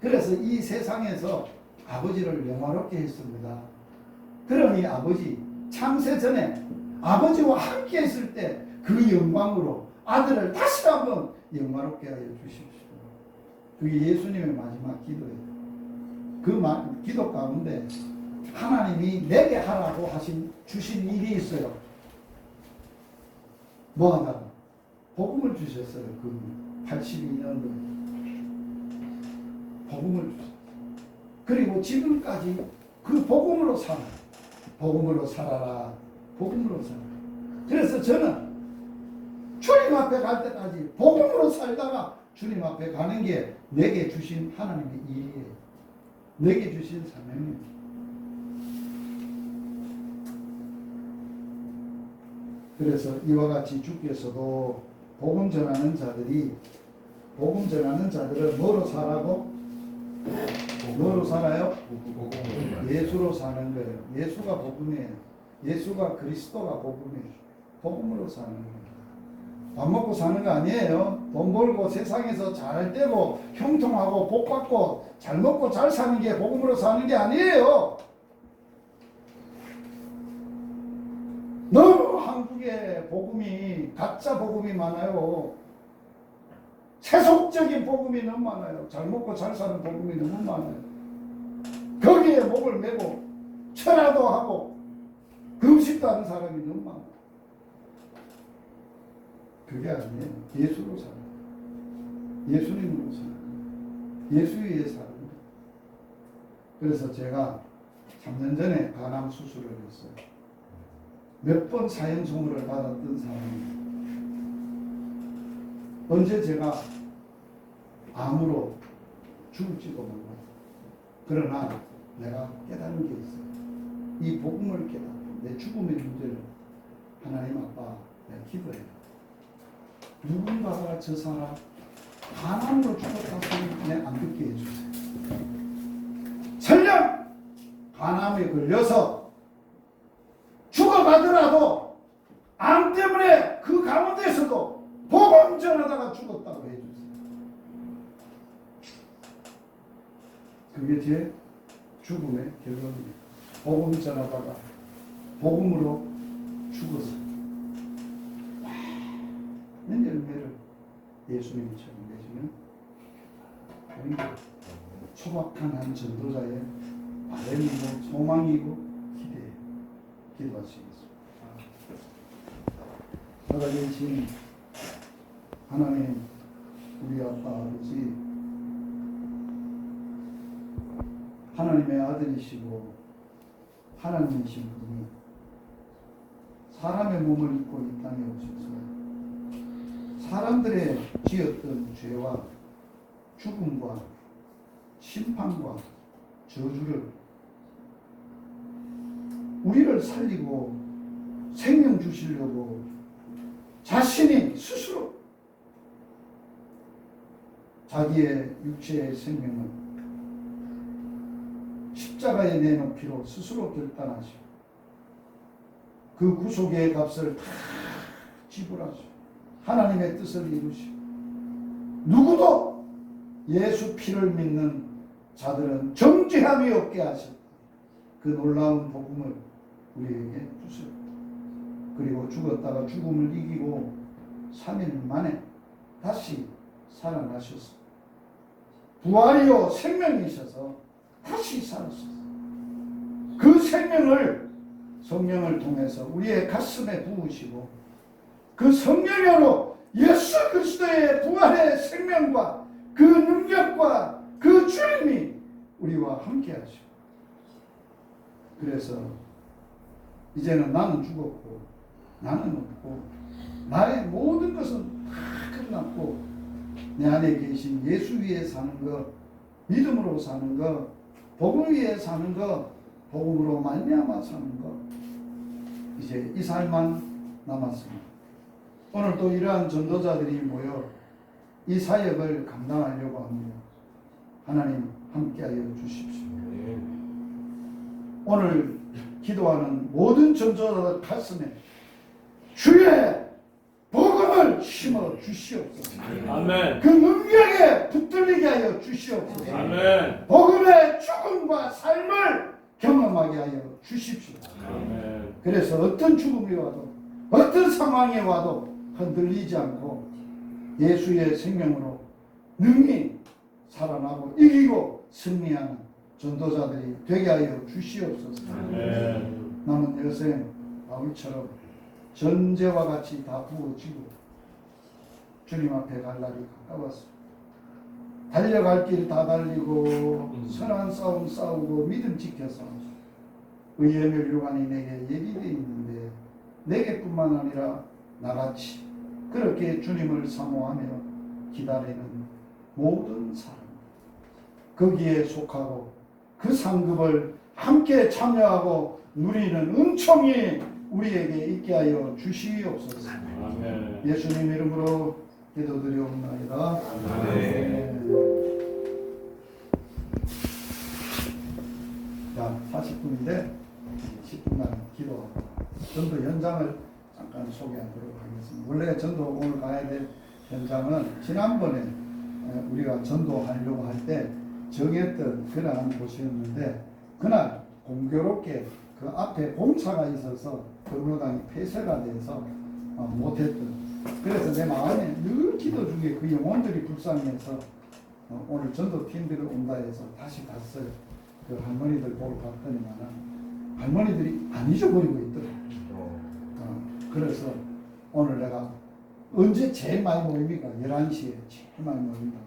그래서 이 세상에서 아버지를 영화롭게 했습니다. 그러니 아버지, 창세 전에 아버지와 함께 했을 때 그 영광으로 아들을 다시 한번 영화롭게 하여 주십시오. 그게 예수님의 마지막 기도예요. 그 기도 가운데 하나님이 내게 하라고 주신 일이 있어요. 뭐 하다가 복음을 주셨어요. 그 82년도에 복음을 주셨어요. 그리고 지금까지 그 복음으로 살아요. 복음으로 살아라. 복음으로 살아라. 그래서 저는 주님 앞에 갈 때까지 복음으로 살다가 주님 앞에 가는 게 내게 주신 하나님의 일이에요. 내게 주신 사명입니다. 그래서 이와 같이 주께서도 복음 전하는 자들은 뭐로 살아고? 뭐로 살아요? 예수로 사는 거예요. 예수가 복음이에요. 예수가 그리스도가 복음이에요. 복음으로 사는 거예요. 밥 먹고 사는 거 아니에요. 돈 벌고 세상에서 잘 되고 형통하고 복 받고 잘 먹고 잘 사는 게 복음으로 사는 게 아니에요. 너무 한국에 복음이 가짜 복음이 많아요. 세속적인 복음이 너무 많아요. 잘 먹고 잘 사는 복음이 너무 많아요. 거기에 목을 메고 철야도 하고 금식도 하는 사람이 너무 많아요. 그게 아니에요. 예수로 살아요. 예수님으로 살아요. 예수 위에 살아요. 그래서 제가 3년 전에 간암 수술을 했어요. 몇 번 사형 선고를 받았던 사람입니다. 언제 제가 암으로 죽을지도 몰라요. 그러나 내가 깨달은 게 있어요. 이 복음을 깨닫고 내 죽음의 문제를 하나님 아빠 내가 기도해요. 누군가가 저 사람 간암으로 죽었다고 소리 안 듣게 해주세요. 설령 간암에 걸려서 죽어가더라도 암 때문에 그 가운데서도 복음 전하다가 죽었다고 해주세요. 그게 제 죽음의 결론입니다. 복음 전하다가 복음으로 죽어서 많은 열매를 예수님처럼 내시는 소박한 한 전도자의 바람이고 소망이고 기대예요. 기도하시겠습니다. 살아계신 하나님, 우리 아빠 아버지, 하나님의 아들이시고 하나님이신 분이 사람의 몸을 입고 이 땅에 오셔서 사람들의 지었던 죄와 죽음과 심판과 저주를 우리를 살리고 생명 주시려고 자신이 스스로 자기의 육체의 생명을 십자가에 내놓은 피로 스스로 결단하시고 그 구속의 값을 다 지불하시고 하나님의 뜻을 이루시고 누구도 예수 피를 믿는 자들은 정죄함이 없게 하셨다. 그 놀라운 복음을 우리에게 주셨다. 그리고 죽었다가 죽음을 이기고 3일 만에 다시 살아나셔서 부활이요 생명이셔서 다시 살았어요. 그 생명을 성령을 통해서 우리의 가슴에 부으시고 그 성령으로 예수 그리스도의 부활의 생명과 그 능력과 그 주님이 우리와 함께 하시고 그래서 이제는 나는 죽었고 나는 없고 나의 모든 것은 다 끝났고 내 안에 계신 예수 위에 사는 것, 믿음으로 사는 것, 복음 위에 사는 것, 복음으로 말미암아 사는 것, 이제 이 삶만 남았습니다. 오늘 또 이러한 전도자들이 모여 이 사역을 감당하려고 합니다. 하나님 함께하여 주십시오. 오늘 기도하는 모든 전도자들 가슴에 주의 복음을 심어 주시옵소서. 아멘. 그 능력에 붙들리게 하여 주시옵소서. 아멘. 복음의 죽음과 삶을 경험하게 하여 주십시오. 아멘. 그래서 어떤 죽음이 와도 어떤 상황이 와도 흔들리지 않고 예수의 생명으로 능히 살아나고 이기고 승리하는 전도자들이 되게 하여 주시옵소서. 아멘. 남은 여생 바울처럼 전제와 같이 다 부어지고 주님 앞에 갈 날이 가까웠습니다. 달려갈 길 다 달리고 선한 싸움 싸우고 믿음 지켜서 의의 멸류관이 내게 예비되어 있는데 내게뿐만 아니라 나같이 그렇게 주님을 사모하며 기다리는 모든 사람 거기에 속하고 그 상급을 함께 참여하고 누리는 은총이 우리에게 있게 하여 주시옵소서. 아멘. 예수님 이름으로 기도드리옵나이다. 아멘. 자, 40분인데 10분간 기도하고 전도 현장을 잠깐 소개하도록 하겠습니다. 원래 전도 오늘 가야 될 현장은 지난번에 우리가 전도하려고 할 때 정했던 그러한 곳이었는데 그날 공교롭게 그 앞에 공사가 있어서 경로당이 폐쇄가 돼서 못했던 그래서 내 마음에 늘 기도 중에 그 영혼들이 불쌍해서 오늘 전도팀들이 온다 해서 다시 갔어요. 그 할머니들 보러 갔더니만 할머니들이 안 잊어버리고 있더라고요. 그래서 오늘 내가 언제 제일 많이 모입니까? 11시에 제일 많이 모입니다.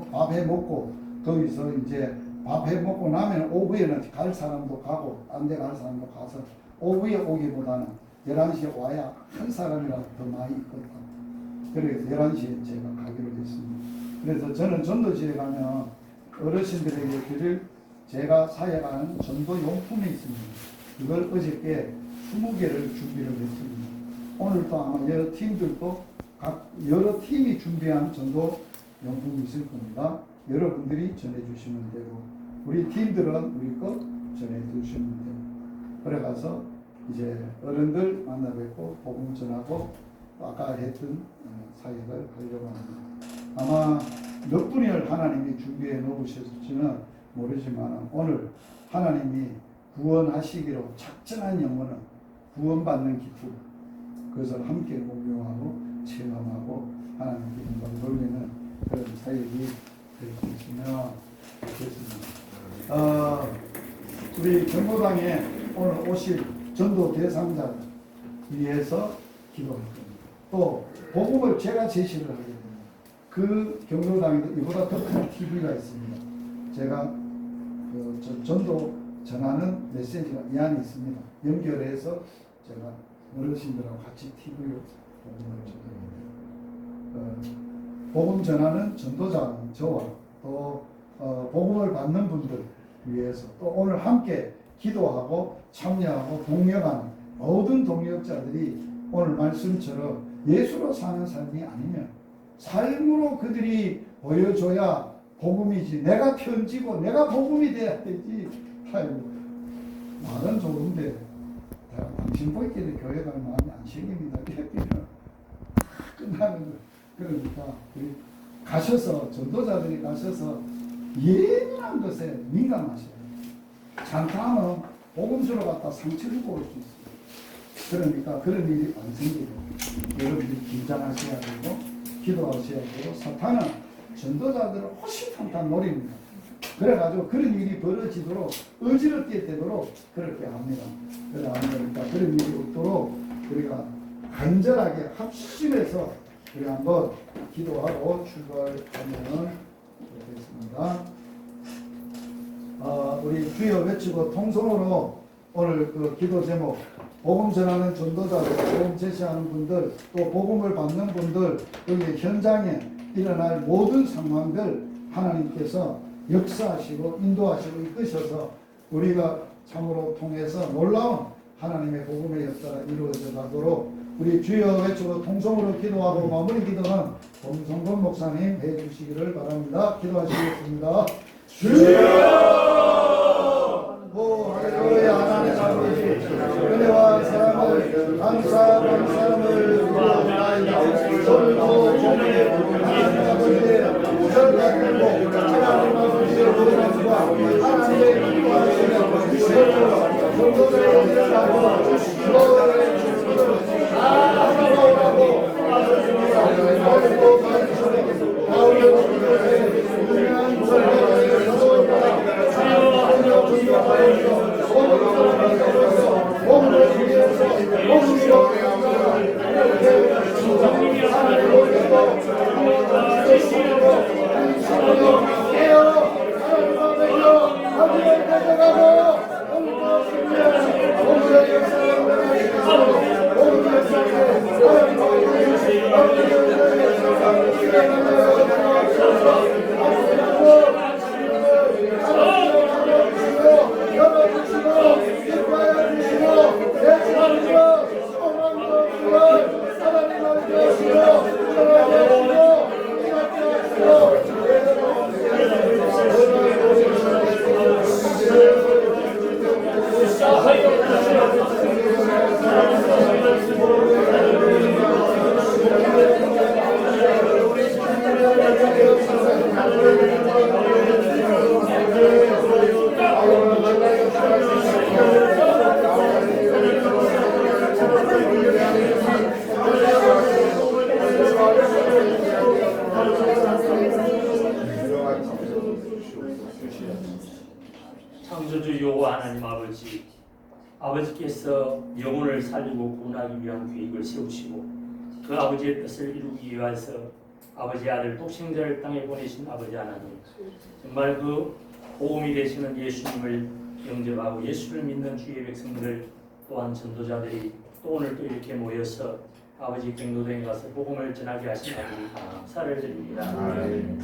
밥 해 먹고 거기서 이제 밥 해 먹고 나면 오후에는 갈 사람도 가고 딴 데 갈 사람도 가서 오후에 오기보다는 11시에 와야 한 사람이라도 더 많이 있거든. 그래서 11시에 제가 가기로 했습니다. 그래서 저는 전도지에 가면 어르신들에게 드릴 제가 사역하는 전도 용품이 있습니다. 그걸 어저께 20개를 준비를 했습니다. 오늘도 아마 여러 팀들도 여러 팀이 준비한 전도 용품이 있을 겁니다. 여러분들이 전해주시면 되고 우리 팀들은 우리 것 전해주시면 되고 그래가서 이제 어른들 만나 뵙고 복음 전하고 아까 했던 사역을 하려고 합니다. 아마 몇 분을 하나님이 준비해 놓으셨을지는 모르지만 오늘 하나님이 구원하시기로 작정한 영혼은 구원받는 기쁨 그것을 함께 공유하고 체험하고 하나님께 영광 돌리는 그런 사역이 되었으면 좋겠습니다. 우리 경로당에 오늘 오실 전도 대상자 위해서 기도할 겁니다. 또 복음을 제가 제시를 하게 됩니다. 그 경로당에도 이보다 더 큰 TV가 있습니다. 제가 전도 전하는 메시지가 이 안에 있습니다. 연결해서 제가 어르신들하고 같이 TV로 복음을 전합니다. 복음 전하는 전도자 저와 또 복음을 받는 분들 위해서 또 오늘 함께 기도하고 참여하고 동역하는 모든 동역자들이 오늘 말씀처럼 예수로 사는 삶이 아니면 삶으로 그들이 보여줘야 복음이지 내가 편지고 내가 복음이 돼야 되지. 아이고 말은 좋은데 당신 보이기에 교회 가는 마음이 안 생깁니다. 끝나는 거. 그러니까 우리 가셔서 전도자들이 가셔서 예민한 것에 민감하셔요. 잠깐은 복음주로 갔다 상처 주고 올 수 있어요. 그러니까 그런 일이 안 생기고 여러분들이 긴장하셔야 되고 기도하셔야 되고 사탄은 전도자들을 호시탐탐 노립니다. 그래가지고 그런 일이 벌어지도록 어지럽게 되도록 그렇게 합니다. 그러니까 그런 일이 없도록 우리가 간절하게 합심해서 우리 한번 기도하고 출발하면 되겠습니다. 우리 주여 외치고 통성으로 오늘 그 기도 제목 복음 전하는 전도자들, 복음 제시하는 분들, 또 복음을 받는 분들, 여기 현장에 일어날 모든 상황들 하나님께서 역사하시고 인도하시고 이끄셔서 우리가 참으로 통해서 놀라운 하나님의 복음의 역사가 이루어져 가도록 우리 주여 외치고 통성으로 기도하고 마무리 기도는 봉성근 목사님 해주시기를 바랍니다. 기도하시겠습니다. 주여! 할렐루야. 하나님 아버지 은혜와 사랑을 감사하는 사람을 이루어나이다. 오늘도 종의 하나님 아버지의 절박하고 하나님 아버지의 구원과 하나님의 기도하시는 전도자를 일어나고 너를 주시고 하나님하고 오늘도 가르치시는 가운데 유명한 전도자의 사도가 주여 존경하여서 오늘을 위해서 오늘로 이렇게 하나님을 위해서 주시고 주시고 깨어 하나님을 위해서 하늘을 가져가고 오늘도 승리하는 오늘의 역사를 보내주시고 오늘의 역사에 하나님을 위해서 오늘의 역사를 실행하여 창조주 하나님 아버지께서 영혼을 살리고 구원하기 위한 계획을 세우시고 그 아버지의 뜻을 이루기 위해서 아버지 아들 독생자를 땅에 보내신 아버지 하나님 정말 그 복음이 되시는 예수님을 영접하고 예수를 믿는 주의 백성들 또한 전도자들이 또 오늘 또 이렇게 모여서 아버지 경로당에 가서 복음을 전하게 하신 아버지 감사를 드립니다.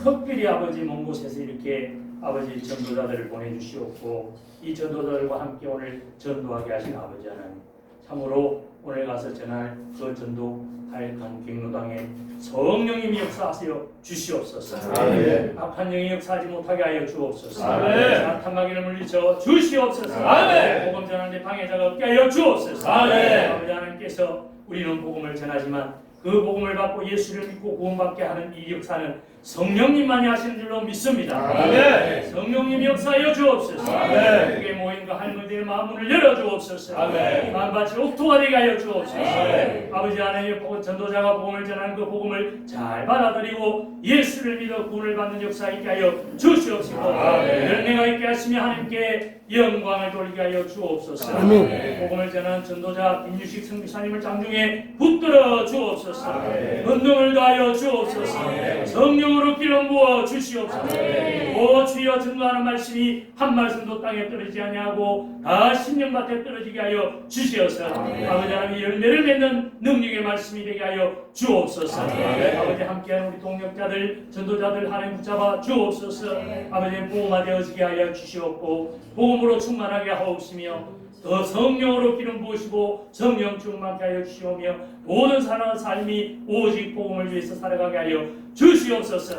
특별히 아버지 먼 곳에서 이렇게 아버지 전도자들을 보내주시옵고 이 전도자들과 함께 오늘 전도하게 하신 아버지 하나님, 참으로 오늘 가서 전할 그 전도할 경로당에 성령님이 역사하시어 주시옵소서. 아멘. 악한 영이 역사하지 못하게 하여 주옵소서. 아멘. 사탄 마귀를 물리쳐 주시옵소서. 아멘. 복음 전하는데 방해자가 없게 하여 주옵소서. 아멘. 아버지 하나님께서 우리는 복음을 전하지만 그 복음을 받고 예수를 믿고 구원받게 하는 이 역사는 성령님만이 하시는 줄로 믿습니다. 아멘. 성령님이 역사하여 주옵소서. 아멘. 그게 모임과 할머니들의 마음문을 열어 주옵소서. 아멘. 마음밭이 옥토가 되게 하여 주옵소서. 아멘. 아버지 하나님, 전도자가 복음을 전하는 그 복음을 잘 받아들이고 예수를 믿어 구원을 받는 역사 있게 하여 주시옵시고 아멘. 열매가 있게 하시며 하나님께 영광을 돌리게 하여 주옵소서. 아멘. 복음을 전하는 전도자 김유식 선교사님을 장중에 붙들어 주옵소서. 아멘. 은능을 다하여 주옵소서. 아멘. 성령으로 기름 부어 주시옵소서. 아멘. 오 주여, 전도하는 말씀이 한 말씀도 땅에 떨어지지 아니하고 다 신령밭에 떨어지게 하여 주시옵소서. 아버지 하나님, 열매를 맺는 능력의 말씀이 되게 하여 주옵소서. 아버지 함께하는 우리 동역자들 전도자들 하나님 붙잡아 주옵소서. 아버지 보호하되어지게 하여 주시옵고 복음으로 충만하게 하옵시며 더 성령으로 기름 부으시고 성령 충만케 하여 주시오며 모든 사람의 삶이 오직 복음을 위해서 살아가게 하여 주시옵소서.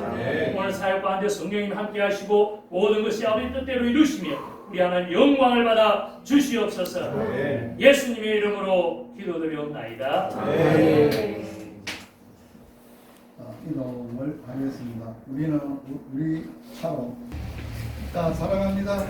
오늘 사역 가운데 성령님 함께 하시고 모든 것이 아버지 뜻대로 이루시며 우리 하나님 영광을 받아 주시옵소서. 예수님의 이름으로 기도드리옵나이다. 기도를 하겠습니다. 우리는 우리처럼. 자, 사랑합니다.